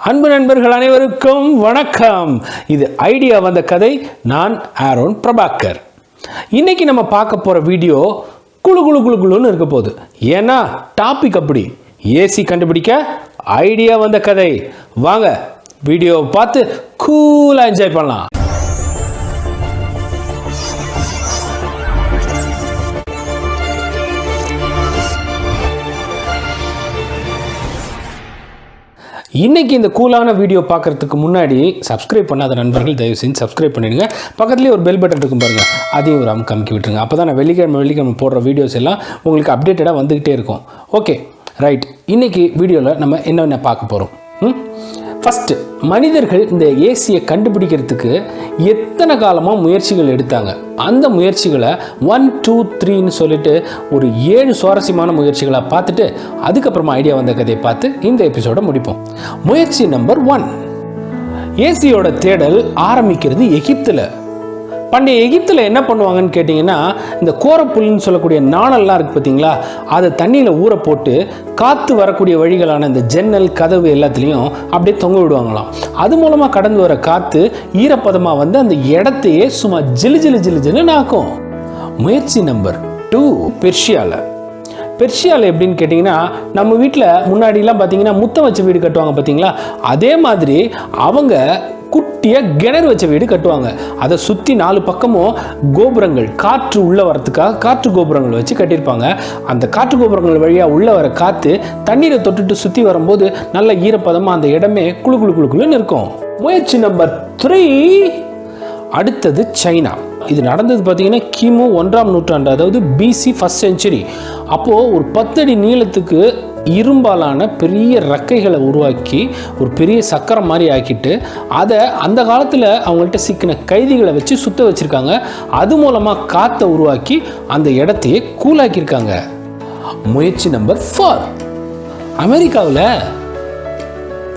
அன்பு நண்பர்கள் அனைவருக்கும் வணக்கம். இது ஐடியா வந்த கதை. நான் ஆரோன் பிரபாகர். இன்னைக்கு நம்ம பார்க்க போற வீடியோ குளு குளு குளு குளுன்னு இருக்க போகுது. ஏன்னா டாபிக் அப்படி, ஏசி கண்டுபிடிக்க ஐடியா வந்த கதை. வாங்க வீடியோவை பார்த்து கூலா என்ஜாய் பண்ணலாம். இன்றைக்கி இந்த கூலான வீடியோ பார்க்குறதுக்கு முன்னாடி சப்ஸ்கிரைப் பண்ணாத நண்பர்கள் தயவு செஞ்சு சப்ஸ்கிரைப் பண்ணிடுங்க. பக்கத்துலேயே ஒரு பெல் பட்டன் இருக்கும் பாருங்கள், அதையும் ஒரு அமுக்கி விட்டுருங்க. அப்போ தான் நான் வெள்ளிக்கிழமை போடுற வீடியோஸ் எல்லாம் உங்களுக்கு அப்டேட்டடாக வந்துக்கிட்டே இருக்கும். Okay right. இன்றைக்கி வீடியோவில் நம்ம என்னென்ன பார்க்க போகிறோம். ஃபஸ்ட்டு, மனிதர்கள் இந்த ஏசியை கண்டுபிடிக்கிறதுக்கு எத்தனை காலமாக முயற்சிகள் எடுத்தாங்க. அந்த முயற்சிகளை 1, 2, 3ன்னு சொல்லிட்டு ஒரு 7 சுவாரஸ்யமான முயற்சிகளாக பார்த்துட்டு அதுக்கப்புறமா ஐடியா வந்த கதையை பார்த்து இந்த எபிசோட முடிப்போம். முயற்சி நம்பர் 1, ஏசியோட தேடல் ஆரம்பிக்கிறது எகிப்தில். பண்டைய எகிப்தில் என்ன பண்ணுவாங்கன்னு கேட்டிங்கன்னா, இந்த கோரப்புல்னு சொல்லக்கூடிய நாணல்லாம் இருக்குது பார்த்தீங்களா, அதை தண்ணியில் ஊற போட்டு காற்று வரக்கூடிய வழிகளான இந்த ஜன்னல் கதவு எல்லாத்துலேயும் அப்படியே தொங்க விடுவாங்களாம். அது மூலமாக கடந்து வர காற்று ஈரப்பதமாக வந்து அந்த இடத்தையே சும்மா ஜிலுன்னு ஆக்கும். முயற்சி நம்பர் 2, பெர்ஷியாவில் எப்படின்னு கேட்டிங்கன்னா, நம்ம வீட்டில் முன்னாடிலாம் பார்த்தீங்கன்னா முத்தம் வச்ச வீடு கட்டுவாங்க பார்த்தீங்களா, அதே மாதிரி அவங்க குட்டியாக கிணறு வச்ச வீடு கட்டுவாங்க. அதை சுற்றி 4 பக்கமும் கோபுரங்கள், காற்று உள்ளே வரத்துக்காக காற்று கோபுரங்கள் வச்சு கட்டியிருப்பாங்க. அந்த காற்று கோபுரங்கள் வழியாக உள்ளே வர காற்று தண்ணீரை தொட்டுட்டு சுற்றி வரும்போது நல்ல ஈரப்பதமாக அந்த இடமே குளு குளு குளு குளுன்னு இருக்கும். முயற்சி நம்பர் 3, அடுத்தது சைனா. இது நடந்தது பார்த்தீங்கன்னா கிமு 1ஆம் நூற்றாண்டு, அதாவது BC 1st century. அப்போது ஒரு 10 அடி நீளத்துக்கு இரும்பாலான பெரிய ரெக்கைகளை உருவாக்கி ஒரு பெரிய சக்கரம் மாதிரி ஆக்கிட்டு அதை அந்த காலத்தில் அவங்கள்ட்ட சிக்கின கைதிகளை வச்சு சுத்த வச்சுருக்காங்க. அது மூலமாக காற்றை உருவாக்கி அந்த இடத்தையே கூலாக்கியிருக்காங்க. முயற்சி நம்பர் 4, அமெரிக்காவில்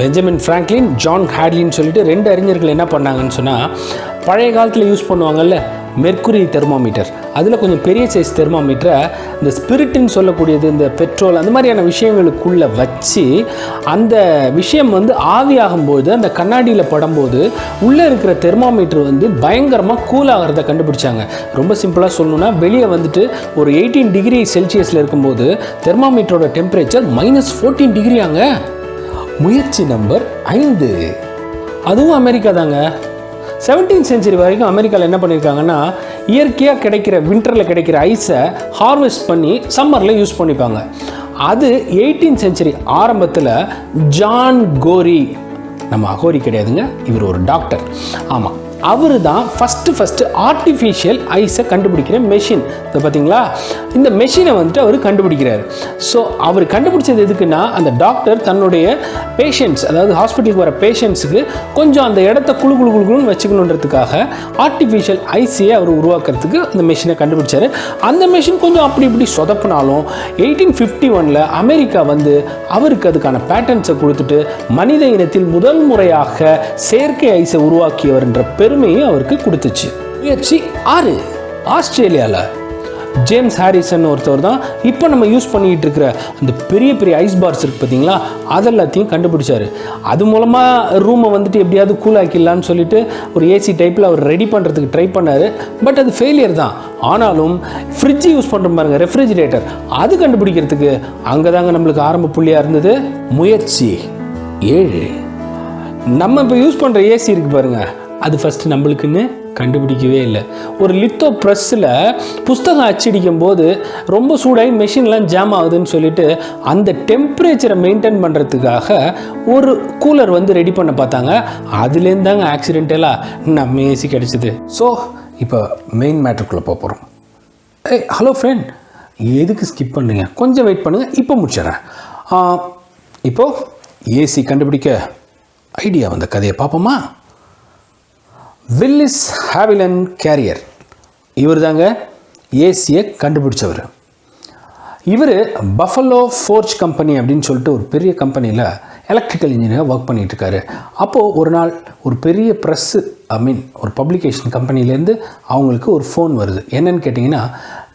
பெஞ்சமின் ஃப்ராங்க்லின், ஜான் ஹேட்லின்னு சொல்லிட்டு 2 அறிஞர்கள் என்ன பண்ணாங்கன்னு சொன்னால், பழைய காலத்தில் யூஸ் பண்ணுவாங்கல்ல மெர்க்குரி தெர்மாமீட்டர், அதில் கொஞ்சம் பெரிய சைஸ் தெர்மாமீட்டரை இந்த ஸ்பிரிட்டுன்னு சொல்லக்கூடியது, இந்த பெட்ரோல் அந்த மாதிரியான விஷயங்களுக்குள்ளே வச்சு அந்த விஷயம் வந்து ஆவியாகும்போது அந்த கண்ணாடியில் படும்போது உள்ளே இருக்கிற தெர்மாமீட்டர் வந்து பயங்கரமாக கூலாகிறத கண்டுபிடிச்சாங்க. ரொம்ப சிம்பிளாக சொல்லணுன்னா, வெளியே வந்துட்டு ஒரு 18 டிகிரி செல்சியஸில் இருக்கும்போது தெர்மாமீட்டரோட டெம்பரேச்சர் -14 டிகிரியாங்க. முயற்சி நம்பர் 5, அதுவும் அமெரிக்கா தாங்க. 17th century வரைக்கும் அமெரிக்காவில் என்ன பண்ணியிருக்காங்கன்னா, இயற்கையாக கிடைக்கிற வின்டரில் கிடைக்கிற ஐஸை ஹார்வெஸ்ட் பண்ணி சம்மரில் யூஸ் பண்ணிப்பாங்க. அது 18th century ஆரம்பத்தில் ஜான் கோரி, நம்ம அகோரி கிடையாதுங்க, இவர் ஒரு டாக்டர், ஆமாம், அவர் தான் ஃபஸ்ட்டு ஆர்டிஃபிஷியல் ஐஸை கண்டுபிடிக்கிற மெஷின். இதை பார்த்தீங்களா, இந்த மெஷினை வந்துட்டு அவர் கண்டுபிடிக்கிறார். ஸோ அவர் கண்டுபிடிச்சது எதுக்குன்னா, அந்த டாக்டர் தன்னுடைய பேஷண்ட்ஸ், அதாவது ஹாஸ்பிட்டலுக்கு வர பேஷண்ட்ஸுக்கு கொஞ்சம் அந்த இடத்த குளு குளு குளுன்னு வச்சுக்கணுன்றதுக்காக ஆர்டிஃபிஷியல் ஐஸையை அவர் உருவாக்குறதுக்கு அந்த மெஷினை கண்டுபிடிச்சார். அந்த மெஷின் கொஞ்சம் அப்படி இப்படி சொதப்பினாலும் 1851 அமெரிக்கா வந்து அவருக்கு அதுக்கான பேட்டன்ஸை கொடுத்துட்டு மனித இனத்தில் முதல் முறையாக செயற்கை ஐஸை உருவாக்கியவர் என்ற பெருமையை அவருக்கு கொடுத்துச்சு. முயற்சி 6, ஆஸ்திரேலியாவில் ஜேம்ஸ் ஹாரிசன் ஒருத்தவர் தான் இப்போ நம்ம யூஸ் பண்ணிக்கிட்டு இருக்கிற அந்த பெரிய பெரிய ஐஸ் பார்ஸ் இருக்குது பார்த்தீங்களா, அதெல்லாத்தையும் கண்டுபிடிச்சார். அது மூலமாக ரூமை வந்துட்டு எப்படியாவது கூலாக்கிடலான்னு சொல்லிட்டு ஒரு ஏசி டைப்பில் அவர் ரெடி பண்ணுறதுக்கு ட்ரை பண்ணார். பட் அது ஃபெயிலியர் தான். ஆனாலும் ஃப்ரிட்ஜ் யூஸ் பண்ணுற பாருங்க, ரெஃப்ரிஜிரேட்டர், அது கண்டுபிடிக்கிறதுக்கு அங்கே தாங்க நம்மளுக்கு ஆரம்ப புள்ளியாக இருந்தது. முயற்சி 7, நம்ம இப்போ யூஸ் பண்ணுற ஏசி இருக்குது பாருங்கள், அது ஃபஸ்ட்டு நம்மளுக்குன்னு கண்டுபிடிக்கவே இல்லை. ஒரு லித்தோ ப்ரெஸ்ஸில் புஸ்தகம் அச்சடிக்கும் போது ரொம்ப சூடாகி மெஷின்லாம் ஜாம் ஆகுதுன்னு சொல்லிட்டு அந்த டெம்பரேச்சரை மெயின்டைன் பண்ணுறதுக்காக ஒரு கூலர் வந்து ரெடி பண்ண பார்த்தாங்க. அதுலேருந்து தாங்க ஆக்சிடென்டலாக நம்ம ஏசி கிடச்சிது. ஸோ இப்போ மெயின் மேட்ருக்குள்ளே போகிறோம். ஹலோ ஃப்ரெண்ட், எதுக்கு ஸ்கிப் பண்ணுங்க, கொஞ்சம் வெயிட் பண்ணுங்கள், இப்போ முடிச்சிடறேன். இப்போது ஏசி கண்டுபிடிக்க ஐடியா வந்த கதையை பார்ப்போமா. வில்லிஸ் கேரியர், இவர் தாங்க ஏசியை கண்டுபிடிச்சவர். இவர் பஃபலோ ஃபோர்ஜ் கம்பெனி அப்படின்னு சொல்லிட்டு ஒரு பெரிய கம்பெனியில் எலக்ட்ரிக்கல் இன்ஜினியராக ஒர்க் பண்ணிகிட்ருக்காரு. அப்போது ஒரு நாள் ஒரு பெரிய ப்ரெஸ்ஸு, ஒரு பப்ளிகேஷன் கம்பெனிலேருந்து அவங்களுக்கு ஒரு ஃபோன் வருது. என்னன்னு கேட்டிங்கன்னா,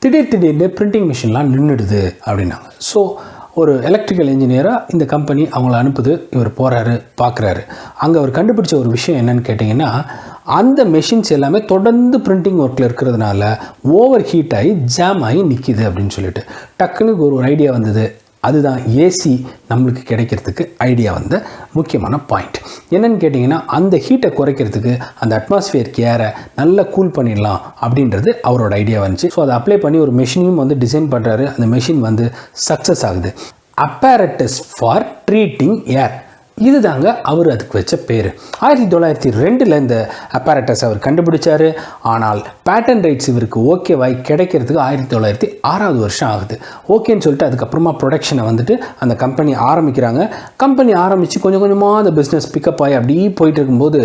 திடீர்னு பிரிண்டிங் மிஷின்லாம் நின்றுடுது அப்படின்னாங்க. ஸோ ஒரு எலக்ட்ரிக்கல் இன்ஜினியராக இந்த கம்பெனி அவங்கள அனுப்புது. இவர் போகிறாரு, பார்க்குறாரு. அங்கே அவர் கண்டுபிடிச்ச ஒரு விஷயம் என்னன்னு கேட்டிங்கன்னா, அந்த மெஷின்ஸ் எல்லாமே தொடர்ந்து பிரிண்டிங் ஒர்க்கில் இருக்கிறதுனால ஓவர் ஹீட் ஆகி ஜாம் ஆகி நிற்கிது அப்படின்னு சொல்லிட்டு டக்குன்னு ஒரு ஐடியா வந்தது. அதுதான் ஏசி நம்மளுக்கு கிடைக்கிறதுக்கு ஐடியா வந்த முக்கியமான பாயிண்ட். என்னென்னு கேட்டிங்கன்னா, அந்த ஹீட்டை குறைக்கிறதுக்கு அந்த அட்மாஸ்ஃபியருக்கு ஏற நல்லா கூல் பண்ணிடலாம் அப்படின்றது அவரோட ஐடியா வந்துச்சு. ஸோ அதை அப்ளை பண்ணி ஒரு மெஷினையும் வந்து டிசைன் பண்ணுறாரு. அந்த மெஷின் வந்து சக்ஸஸ் ஆகுது. அப்பேரட்டஸ் ஃபார் ட்ரீட்டிங் ஏர், இது தாங்க அவர் அதுக்கு வச்ச பேர். 1902 இந்த அப்பேரட்டஸ் அவர் கண்டுபிடிச்சார். ஆனால் பேட்டன் ரைட்ஸ் இவருக்கு ஓகேவாய் கிடைக்கிறதுக்கு 1906 வருஷம் ஆகுது. ஓகேன்னு சொல்லிட்டு அதுக்கப்புறமா ப்ரொடக்ஷனை வந்துட்டு அந்த கம்பெனி ஆரம்பிக்கிறாங்க. கம்பெனி ஆரம்பித்து கொஞ்சம் கொஞ்சமாக அந்த பிஸ்னஸ் பிக்கப் ஆகி அப்படியே போயிட்டு இருக்கும்போது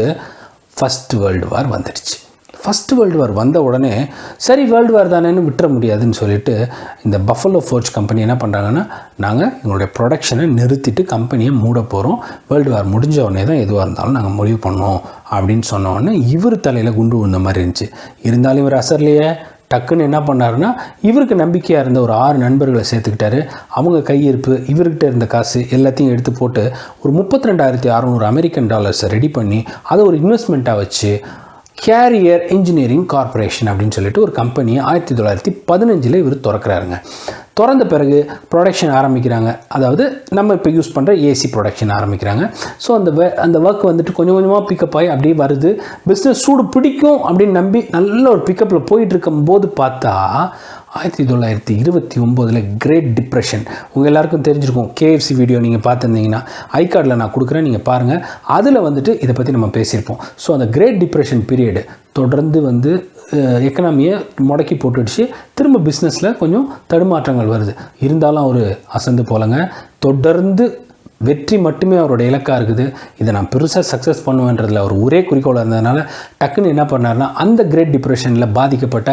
ஃபஸ்ட் வேர்ல்டு வார் வந்துடுச்சு. ஃபஸ்ட் வேர்ல்டு வார் வந்த உடனே சரி வேர்ல்டு வார் தானேன்னு விட்டுற முடியாதுன்னு சொல்லிட்டு இந்த பஃபலோ ஃபோர்ஜ் கம்பெனி என்ன பண்ணுறாங்கன்னா, நாங்கள் எங்களுடைய ப்ரொடக்ஷனை நிறுத்திட்டு கம்பெனியை மூட போகிறோம், வேர்ல்டு வார் முடிஞ்ச உடனே தான் எதுவாக இருந்தாலும் நாங்கள் முடிவு பண்ணோம் அப்படின்னு சொன்ன உடனே இவர் தலையில் குண்டு விழுந்த மாதிரி இருந்துச்சு. இருந்தாலும் இவர் அசர்லையே டக்குன்னு என்ன பண்ணாருன்னா, இவருக்கு நம்பிக்கையாக இருந்த ஒரு 6 நண்பர்களை சேர்த்துக்கிட்டாரு. அவங்க கையிருப்பு, இவர்கிட்ட இருந்த காசு எல்லாத்தையும் எடுத்து போட்டு ஒரு $32,600 அமெரிக்கன் டாலர்ஸை ரெடி பண்ணி அதை ஒரு இன்வெஸ்ட்மெண்ட்டாக வச்சு கேரியர் இன்ஜினியரிங் கார்பரேஷன் அப்படின்னு சொல்லிட்டு ஒரு கம்பெனியை 1915 இவர் திறக்கிறாருங்க. திறந்த பிறகு ப்ரொடக்ஷன் ஆரம்பிக்கிறாங்க. அதாவது நம்ம இப்போ யூஸ் பண்ணுற ஏசி ப்ரொடக்ஷன் ஆரம்பிக்கிறாங்க. ஸோ அந்த ஒர்க் வந்துட்டு கொஞ்சம் கொஞ்சமாக பிக்கப் ஆகி அப்படியே வருது. பிஸ்னஸ் சூடு பிடிக்கும் அப்படின்னு நம்பி நல்ல ஒரு பிக்கப்பில் போயிட்டு இருக்கும்போது பார்த்தா 1929 கிரேட் டிப்ரெஷன். உங்கள் எல்லாருக்கும் தெரிஞ்சிருக்கும். KFC வீடியோ நீங்கள் பார்த்துருந்தீங்கன்னா ஐகார்டில் நான் கொடுக்குறேன், நீங்கள் பாருங்கள். அதில் வந்துட்டு இதை பற்றி நம்ம பேசியிருப்போம். ஸோ அந்த கிரேட் டிப்ரெஷன் பீரியடு தொடர்ந்து வந்து எக்கனாமியை முடக்கி போட்டுடுச்சு. திரும்ப பிஸ்னஸில் கொஞ்சம் தடுமாற்றங்கள் வருது. இருந்தாலும் அவர் அசந்து போலங்க. தொடர்ந்து வெற்றி மட்டுமே அவரோட இலக்காக இருக்குது. இதை நான் பெருசாக சக்ஸஸ் பண்ணுவேன்றதில் அவர் ஒரே குறிக்கோளாக இருந்ததுனால டக்குன்னு என்ன பண்ணார்னா, அந்த கிரேட் டிப்ரெஷனில் பாதிக்கப்பட்ட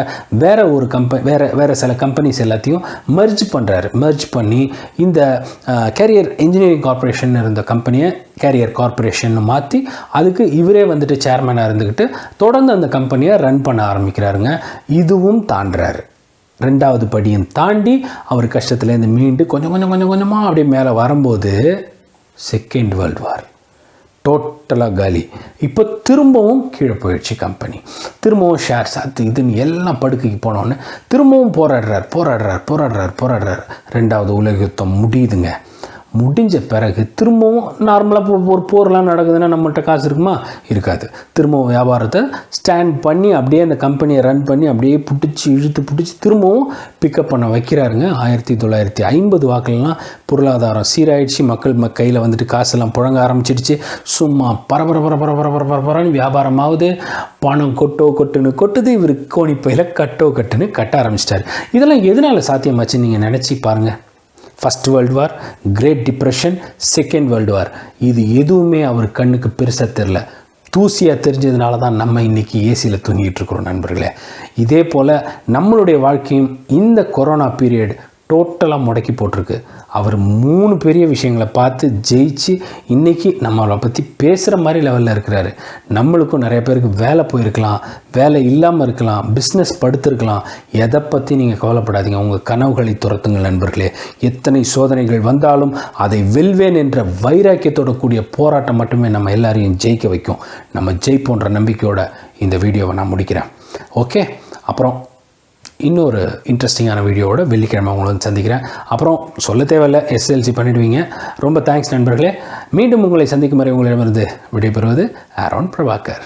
வேறு சில கம்பெனிஸ் எல்லாத்தையும் மெர்ஜ் பண்ணுறாரு. மெர்ஜ் பண்ணி இந்த கேரியர் இன்ஜினியரிங் கார்பரேஷன் இருந்த கம்பெனியை கேரியர் கார்பரேஷன் மாற்றி அதுக்கு இவரே வந்துட்டு சேர்மனாக இருந்துக்கிட்டு தொடர்ந்து அந்த கம்பெனியை ரன் பண்ண ஆரம்பிக்கிறாருங்க. இதுவும் தாண்டுறாரு. 2வது படியும் தாண்டி அவர் கஷ்டத்துலேருந்து மீண்டு கொஞ்சம் கொஞ்சமாக அப்படியே மேலே வரும்போது செகண்ட் வேர்ல்டு வார் டோட்டலாக காலி. இப்போ திரும்பவும் கீழே போயிடுச்சு கம்பெனி. திரும்பவும் ஷேர்ஸ் அது இதுன்னு எல்லாம் படுக்கைக்கு போனோன்னு திரும்பவும் போராடுறார். 2வது உலக யுத்தம் முடியுதுங்க. முடிஞ்ச பிறகு திரும்பவும் நார்மலாக ஒரு போர்லாம் நடக்குதுன்னா நம்மள்கிட்ட காசு இருக்குமா? இருக்காது. திரும்பவும் வியாபாரத்தை ஸ்டாண்ட் பண்ணி அப்படியே அந்த கம்பெனியை ரன் பண்ணி அப்படியே இழுத்து திரும்பவும் பிக்கப் பண்ண வைக்கிறாருங்க. 1950 வாக்கிலலாம் பொருளாதாரம் சீராயிடுச்சு. மக்கள் கையில் வந்துட்டு காசெல்லாம் புழங்க ஆரம்பிச்சிடுச்சு. சும்மா பரபரன்னு வியாபாரம் ஆகுது. பணம் கொட்டுது. இவர் கோணிப்பையில் கட்டுன்னு கட்ட ஆரம்பிச்சிட்டாரு. இதெல்லாம் எதனால் சாத்தியமாச்சு நீங்கள் நினச்சி பாருங்கள். First world war, great depression, second world war, இது எதுவுமே அவர் கண்ணுக்கு பெருசாக தெரில. தூசியாக தெரிஞ்சதுனால தான் நம்ம இன்றைக்கி ஏசியில் தூங்கிட்டு இருக்கிறோம் நண்பர்களே. இதே போல் நம்மளுடைய வாழ்க்கையும் இந்த கொரோனா பீரியட் டோட்டலாக முடக்கி போட்டிருக்கு. அவர் 3 பெரிய விஷயங்களை பார்த்து ஜெயிச்சு இன்றைக்கி நம்மளை பற்றி பேசுகிற மாதிரி லெவலில் இருக்கிறாரு. நம்மளுக்கும் நிறைய பேருக்கு வேலை போயிருக்கலாம், வேலை இல்லாமல் இருக்கலாம், பிஸ்னஸ் படுத்திருக்கலாம். எதை பற்றி நீங்கள் கவலைப்படாதீங்க. உங்கள் கனவுகளை துரத்துங்கள் நண்பர்களே. எத்தனை சோதனைகள் வந்தாலும் அதை வெல்வேன் என்ற வைராக்கியத்தோட கூடிய போராட்டம் மட்டுமே நம்ம எல்லாரையும் ஜெயிக்க வைக்கும். நம்ம ஜெயிப்போன்ற நம்பிக்கையோட இந்த வீடியோவை நான் முடிக்கிறேன். ஓகே, அப்புறம் இன்னொரு இன்ட்ரெஸ்டிங்கான வீடியோவோட வெள்ளிக்கிழமை உங்களை வந்து சந்திக்கிறேன். அப்புறம் சொல்ல தேவையில்லை, SLC பண்ணிடுவீங்க. ரொம்ப தேங்க்ஸ் நண்பர்களே. மீண்டும் உங்களை சந்திக்கும் வரை உங்களிடமிருந்து விடைபெறுவது ஆரோன் பிரபாகர்.